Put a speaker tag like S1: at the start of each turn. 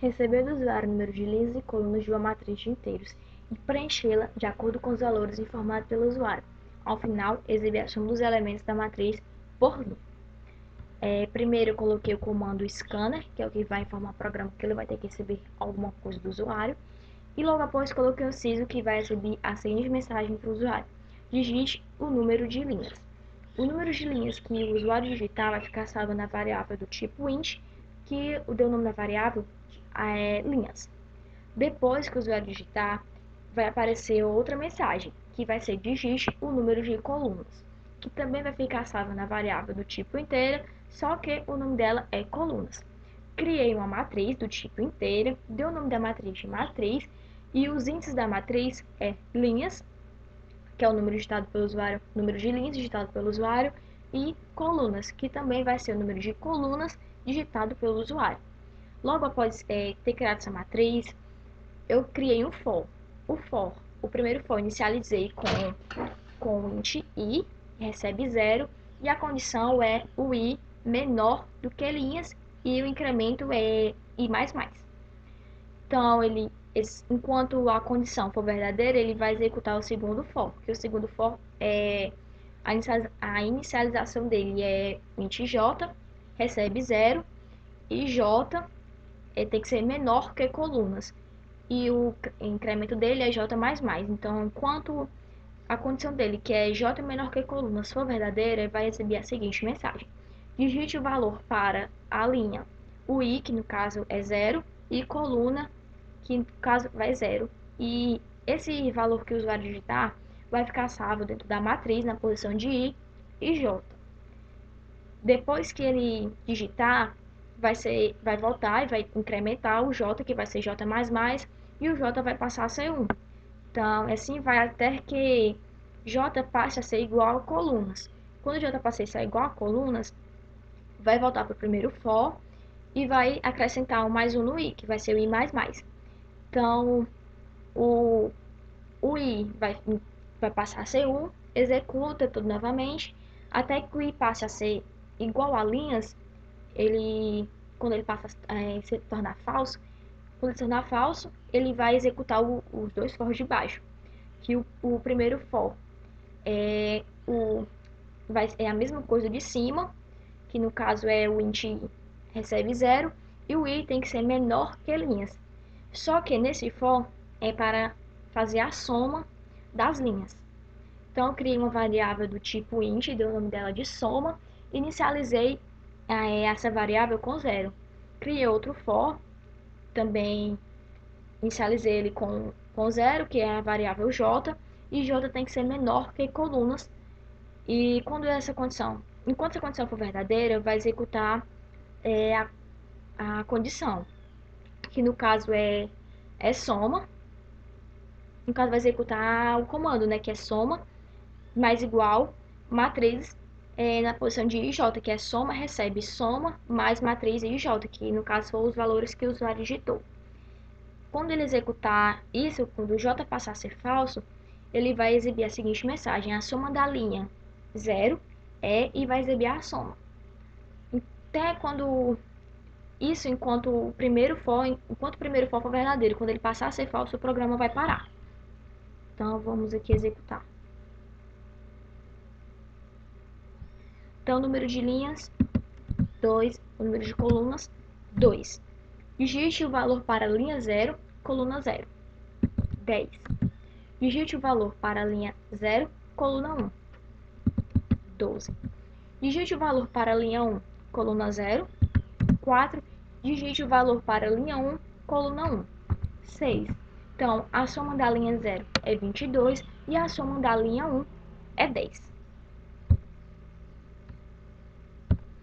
S1: Receber do usuário o número de linhas e colunas de uma matriz de inteiros e preenchê-la de acordo com os valores informados pelo usuário. Ao final, exibir a soma dos elementos da matriz por linha. Primeiro eu coloquei o comando scanner, que é o que vai informar o programa que ele vai ter que receber alguma coisa do usuário. E logo após coloquei o CISO, que vai receber a seguinte mensagem para o usuário: digite o número de linhas. O número de linhas que o usuário digitar vai ficar salvo na variável do tipo int, que deu o nome da variável é linhas. Depois que o usuário digitar, vai aparecer outra mensagem, que vai ser digite o número de colunas, que também vai ficar salva na variável do tipo inteira, só que o nome dela é colunas. Criei uma matriz do tipo inteira, dei o nome da matriz de matriz, e os índices da matriz é linhas, que é o número digitado pelo usuário, número de linhas digitado pelo usuário, e colunas, que também vai ser o número de colunas digitado pelo usuário. Logo após ter criado essa matriz, eu criei um for. O primeiro for, inicializei com o int i, recebe 0, e a condição é o i menor do que linhas, e o incremento é i++. Então, enquanto a condição for verdadeira, ele vai executar o segundo for, que o segundo for a inicialização dele é int j, recebe 0, e j tem que ser menor que colunas, e o incremento dele é j++. Então, enquanto a condição dele, que é j menor que colunas, for verdadeira, ele vai receber a seguinte mensagem: digite o valor para a linha o i, que no caso é 0, e coluna, que no caso vai 0. E esse valor que o usuário digitar vai ficar salvo dentro da matriz, na posição de i e j. Depois que ele digitar, vai voltar e vai incrementar o j, que vai ser j++, e o j vai passar a ser 1. Então, assim vai até que j passe a ser igual a colunas. Quando j passe a ser igual a colunas, vai voltar para o primeiro for e vai acrescentar um mais um no i, que vai ser o i++. Então, o i vai passar a ser 1, executa tudo novamente, até que o i passe a ser igual a linhas. Quando ele passa a se tornar falso, quando ele se tornar falso, ele vai executar os dois fors de baixo, que o primeiro for é a mesma coisa de cima, que no caso é o int i recebe 0, e o i tem que ser menor que linhas. Só que nesse for é para fazer a soma das linhas. Então, eu criei uma variável do tipo int, dei o nome dela de soma, inicializei essa variável com 0. Criei outro for, também inicializei ele com 0, que é a variável j, e j tem que ser menor que colunas. E enquanto essa condição for verdadeira, vai executar a condição, que no caso é soma. No caso, vai executar o comando, né, que é soma mais igual matriz na posição de ij, que é soma, recebe soma mais matriz ij, que no caso foram os valores que o usuário digitou. Quando ele executar isso, quando o j passar a ser falso, ele vai exibir a seguinte mensagem: a soma da linha 0 e vai exibir a soma. Até quando enquanto o primeiro for for verdadeiro, quando ele passar a ser falso, o programa vai parar. Então, vamos aqui executar. Então, o número de linhas, 2. O número de colunas, 2. Digite o valor para a linha 0, coluna 0. 10. Digite o valor para a linha 0, coluna 1. 12. Digite o valor para a linha 1, coluna 0. 4. Digite o valor para a linha 1, coluna 1. 6. Então, a soma da linha 0 é 22 e a soma da linha 1 é 10.